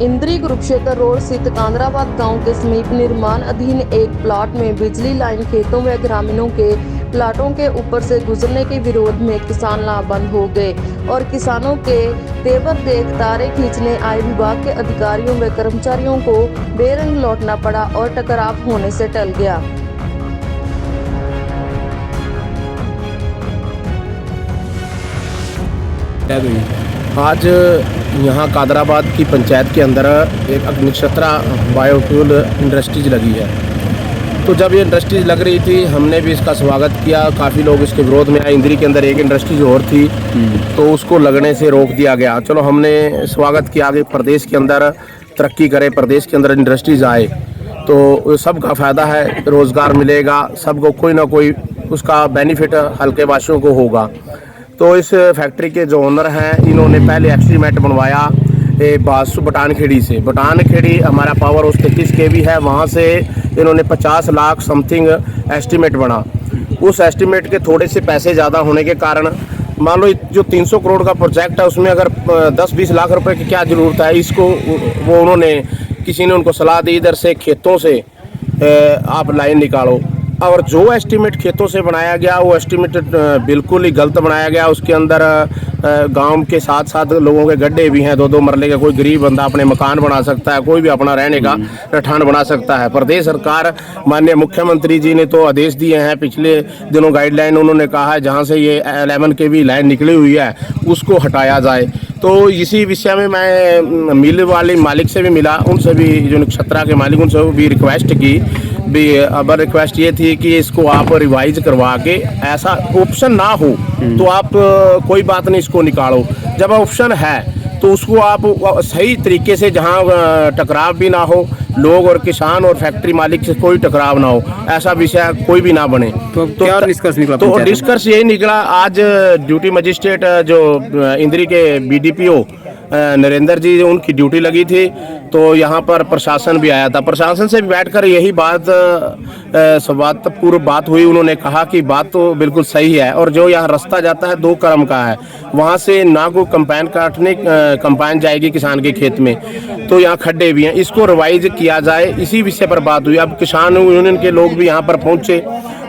इंद्री कुरुक्षेत्र रोड स्थित कांद्राबाद गांव के समीप निर्माण अधीन एक प्लाट में बिजली लाइन खेतों व ग्रामीणों के प्लाटों के ऊपर से गुजरने के विरोध में किसान लामबंद हो गए और किसानों के तेवर देख तारे खींचने आए विभाग के अधिकारियों व कर्मचारियों को बेरंग लौटना पड़ा और टकराव होने से टल गया। आज यहाँ कादराबाद की पंचायत के अंदर एक अग्निक्षत्रा बायोफ्यूल इंडस्ट्रीज लगी है। तो जब ये इंडस्ट्रीज लग रही थी हमने भी इसका स्वागत किया। काफ़ी लोग इसके विरोध में आए। इंद्री के अंदर एक इंडस्ट्रीज और थी तो उसको लगने से रोक दिया गया। चलो हमने स्वागत किया कि प्रदेश के अंदर तरक्की करे, प्रदेश के अंदर इंडस्ट्रीज आए तो सबका फ़ायदा है, रोज़गार मिलेगा, सबको कोई ना कोई उसका बेनिफिट हल्के वासियों को होगा। तो इस फैक्ट्री के जो ओनर हैं इन्होंने पहले एस्टीमेट बनवाया बासु बटानखेड़ी से। बटानखेड़ी हमारा पावर हाउस 33 kV है, वहाँ से इन्होंने 50 लाख समथिंग एस्टीमेट बना। उस एस्टीमेट के थोड़े से पैसे ज़्यादा होने के कारण मान लो जो 300 करोड़ का प्रोजेक्ट है उसमें अगर 10-20 लाख रुपए की क्या ज़रूरत है, इसको वो उन्होंने किसी ने उनको सलाह दी इधर से खेतों से आप लाइन निकालो। और जो एस्टीमेट खेतों से बनाया गया वो एस्टीमेट बिल्कुल ही गलत बनाया गया। उसके अंदर गांव के साथ साथ लोगों के गड्ढे भी हैं, 2-2 मरले के। कोई गरीब बंदा अपने मकान बना सकता है, कोई भी अपना रहने का ठान बना सकता है। प्रदेश सरकार माननीय मुख्यमंत्री जी ने तो आदेश दिए हैं, पिछले दिनों गाइडलाइन उन्होंने कहा है जहां से ये 11 kV लाइन निकली हुई है उसको हटाया जाए। तो इसी विषय में मैं मिल वाले मालिक से भी मिला, उनसे भी जो नक्षत्रा के मालिक उनसे भी रिक्वेस्ट की भी। अब रिक्वेस्ट ये थी कि इसको आप रिवाइज करवा के ऐसा ऑप्शन ना हो तो आप कोई बात नहीं इसको निकालो। जब ऑप्शन है तो उसको आप सही तरीके से जहां टकराव भी ना हो, लोग और किसान और फैक्ट्री मालिक से कोई टकराव ना हो, ऐसा विषय कोई भी ना बने। तो क्या निष्कर्ष निकला? तो निष्कर्ष यही निकला, आज ड्यूटी मजिस्ट्रेट जो इंद्री के BDPO नरेंद्र जी उनकी ड्यूटी लगी थी तो यहाँ पर प्रशासन भी आया था। प्रशासन से भी बैठकर यही पूर्व बात हुई। उन्होंने कहा कि बात तो बिल्कुल सही है और जो यहाँ रास्ता जाता है 2 क्रम का है, वहाँ से ना कोई कंपाइन जाएगी किसान के खेत में, तो यहाँ खड्डे भी हैं, इसको रिवाइज किया जाए। इसी विषय पर बात हुई। अब किसान यूनियन के लोग भी यहाँ पर पहुँचे,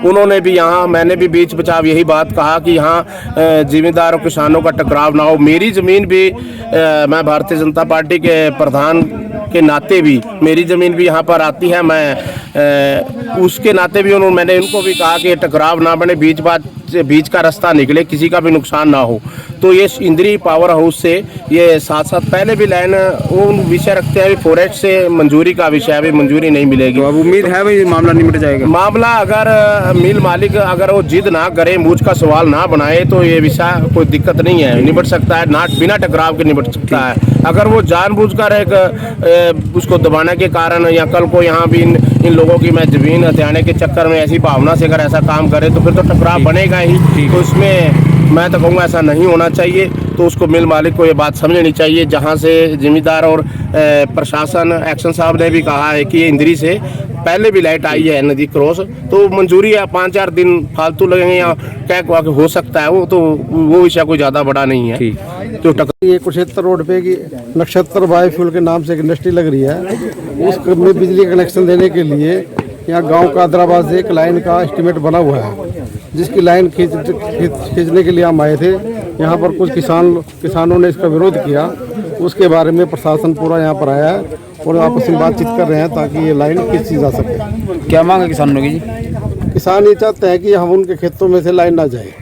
उन्होंने भी यहाँ, मैंने भी बीच बचाव यही बात कहा कि यहाँ जिम्मेदार और किसानों का टकराव ना हो। मेरी ज़मीन भी मैं भारतीय जनता पार्टी के प्रधान के नाते भी मेरी ज़मीन भी यहाँ पर आती है। मैं उसके नाते भी मैंने उनको भी कहा कि टकराव ना बने, बीच का रास्ता निकले, किसी का भी नुकसान ना हो। तो ये इंद्री पावर हाउस से ये साथ साथ पहले भी लाइन वो विषय रखते हैं, फॉरेस्ट से मंजूरी का विषय अभी मंजूरी नहीं मिलेगी। तो अब उम्मीद है भाई मामला निपट जाएगा। मामला अगर मिल मालिक अगर वो जिद ना करे, मूझ का सवाल ना बनाए तो ये विषय कोई दिक्कत नहीं है, निपट सकता है, ना बिना टकराव के निपट सकता है। अगर वो जानबूझकर एक उसको दबाने के कारण या कल को यहाँ भी इन लोगों की मैं ज़मीन हथियाने के चक्कर में ऐसी भावना से अगर ऐसा काम करे तो फिर तो टकराव बनेगा ही। तो इसमें मैं तो कहूँगा ऐसा नहीं होना चाहिए। तो उसको मिल मालिक को ये बात समझनी चाहिए। जहाँ से जिम्मेदार और प्रशासन एक्शन साहब ने भी कहा है कि इंद्री से पहले भी लाइट आई है नदी क्रॉस, तो मंजूरी है, 5-4 दिन फालतू लगेंगे या क्या हो सकता है, वो विषय कोई ज़्यादा बड़ा नहीं है। तो ये कुरुक्षेत्र रोड पे की नक्षत्र बायोफ्यूल के नाम से एक इंडस्ट्री लग रही है, उसमें बिजली कनेक्शन देने के लिए यहाँ गांव कादराबाद से एक लाइन का एस्टीमेट बना हुआ है, जिसकी लाइन खींचने के लिए हम आए थे। यहाँ पर कुछ किसानों ने इसका विरोध किया, उसके बारे में प्रशासन पूरा यहाँ पर आया है और आपस में बातचीत कर रहे हैं ताकि ये लाइन खींची जा सके। क्या मांग है किसानों की? किसान ये चाहते हैं कि हम उनके खेतों में से लाइन ना जाए,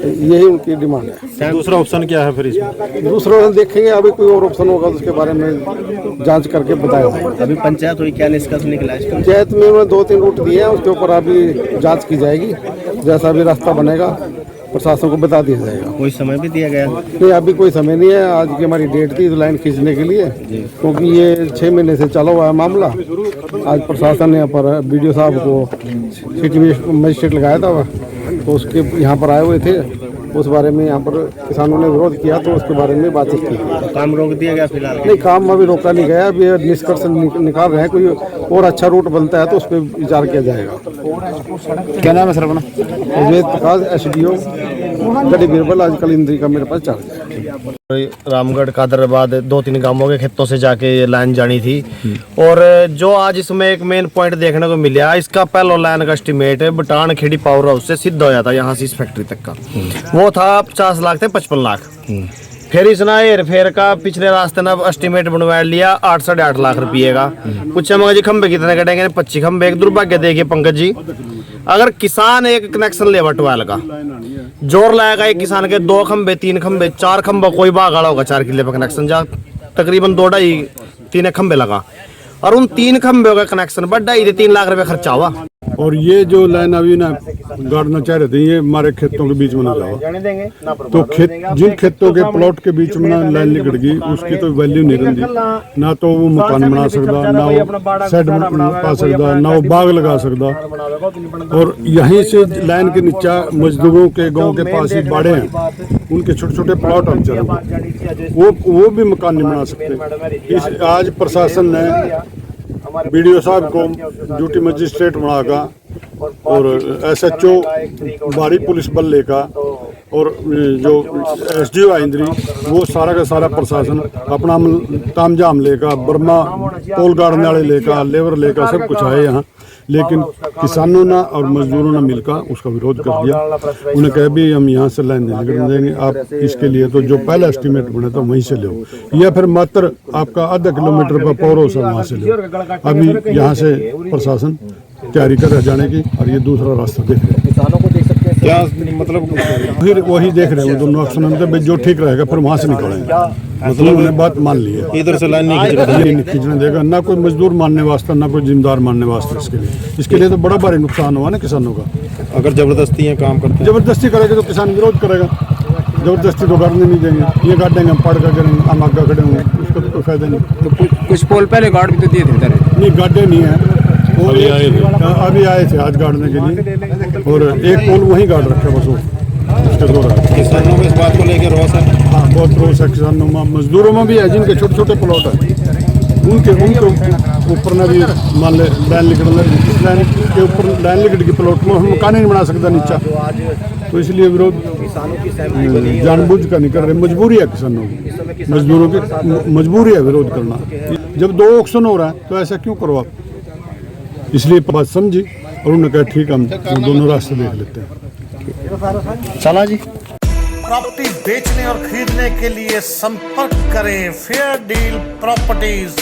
यही उनकी डिमांड है। दूसरा ऑप्शन क्या है फिर इसमें? दूसरा ऑप्शन देखेंगे, अभी कोई और ऑप्शन होगा तो उसके बारे में जांच करके बताया जाएगा। अभी पंचायत हुई, क्या निष्कर्ष निकला? पंचायत में उन्होंने 2-3 रूट दिए हैं, उसके ऊपर अभी जांच की जाएगी। जैसा भी रास्ता बनेगा प्रशासन को बता दिया जाएगा। कोई समय भी दिया गया? नहीं, अभी कोई समय नहीं है। आज की हमारी डेट थी लाइन खींचने के लिए, क्योंकि ये 6 महीने से चला हुआ है मामला। आज प्रशासन ने यहाँ पर BDO साहब को सिटी मजिस्ट्रेट लगाया था, तो उसके यहाँ पर आए हुए थे। उस बारे में यहाँ पर किसानों ने विरोध किया तो उसके बारे में बातचीत की। तो काम रोक दिया गया फिलहाल? नहीं, काम अभी रोका नहीं गया। अभी निष्कर्ष निकाल रहे हैं, कोई और अच्छा रूट बनता है तो उस पर विचार किया जाएगा। क्या नाम है सर अपना? प्रकाश SDO गढ़ी बीरबल, आजकल इंद्री का मेरे पास चार्ज है। रामगढ़ कादराबाद 2-3 गांवों के खेतों से जाके ये लाइन जानी थी। और जो आज इसमें एक मेन पॉइंट देखने को मिला, इसका पहला लाइन का एस्टिमेट बटान खेड़ी पावर हाउस से सिद्ध हो जाता यहाँ से इस फैक्ट्री तक का, वो था 50 लाख थे 55 लाख। फिर इसने हेर फेर का पिछले रास्ते ना एस्टिमेट बनवा लिया 8-8.5 लाख रुपये का। पूछा मगर जी खंबे कितने कटेंगे? 25 खंबे। एक दुर्भाग्य देखिए पंकज जी, अगर किसान एक कनेक्शन लेवा 12 का जोर लाएगा, एक किसान के 2 खंबे 3 खंबे 4 खंबा कोई बागाड़ा होगा 4 किले पर कनेक्शन, जा तकरीबन 2-2.5-3 खंबे लगा, और उन 3 खंबे का कनेक्शन पर 2.5-3 लाख रुपए खर्चा हुआ। और ये जो लाइन अभी ना गाड़ना चाह रहे थे, ये हमारे खेतों के बीच में ना जाओ, तो जिन खेतों के प्लॉट के बीच में ना लाइन निकल गई, उसकी तो वैल्यू नहीं रहती। ना तो वो मकान बना सकता, ना वो शेड पा सकता, ना वो बाग लगा सकता। और यहीं से लाइन के नीचे मजदूरों के गांव के पास ही बाड़े हैं, उनके छोटे छोटे प्लॉट हम चल वो भी मकान नहीं बना सकते। आज प्रशासन ने बीडीओ साहब को ड्यूटी मजिस्ट्रेट बनाकर और SHO बारी पुलिस बल लेकर और जो SDO इंद्री, वो सारा का सारा प्रशासन अपना तामझाम लेकर, बर्मा पोल गाड़ने वाले लेकर, लेबर लेकर सब कुछ आए यहाँ। लेकिन किसानों ने और मजदूरों ने मिलकर उसका विरोध कर दिया। उन्हें कहा भी हम यहाँ से लाइन नहीं निकलने देंगे, आप इसके लिए तो जो पहला एस्टीमेट बना था वहीं से लो, या फिर मात्र आपका आधा किलोमीटर पर पौरों से वहाँ से लो। अभी यहाँ से प्रशासन तैयारी कर जाने की, और ये दूसरा रास्ता देख रहे हैं। किसानों को देख सकते हैं क्या, मतलब फिर वही देख रहे हैं, वो दोनों ऑप्शन में जो ठीक रहेगा फिर वहाँ से निकलेंगे। मतलब उन्होंने बात मान ली है, इधर से लाइन नहीं खींचने देगा, ना कोई मजदूर मानने वास्ते, ना कोई जिम्मेदार मानने वास्ते। इसके लिए तो बड़ा भारी नुकसान हुआ ना किसानों का। अगर जबरदस्ती है काम करते हैं, जबरदस्ती करेगा तो किसान विरोध करेगा, जबरदस्ती तो करने नहीं देंगे। ये गाड़ेंगे हम पढ़ कर करेंगे, हम आगे खड़े होंगे, उसका तो कोई फायदा नहीं। तो कुछ पोल पहले गार्ड भी तो दिए थे इधर। नहीं, गाड़े नहीं है, अभी आए थे आज गाड़ने के लिए, और एक पोल वहीं गाड़ रखे बस, वो उसके दो रहा। किसानों में इस बात को लेकर रोष है। हाँ, बहुत रोष है किसानों में, मजदूरों में भी है, जिनके छोटे छोटे प्लॉट है उनके ऊपर ना भी मान ले लाइन निकल, लाइन के ऊपर लाइन निकल की प्लॉट में हम मकान ही नहीं बना सकता नीचा, तो इसलिए विरोध जानबूझ कर नहीं कर रहे। मजबूरी है किसानों की, मजदूरों की मजबूरी है विरोध करना। जब 2 ऑक्शन हो रहा है तो ऐसा क्यों करो आप? इसलिए बात समझी और उन्होंने कहा ठीक, हम दोनों रास्ते देख लेते हैं। चला जी। प्रॉपर्टी बेचने और खरीदने के लिए संपर्क करें फेयर डील प्रॉपर्टीज।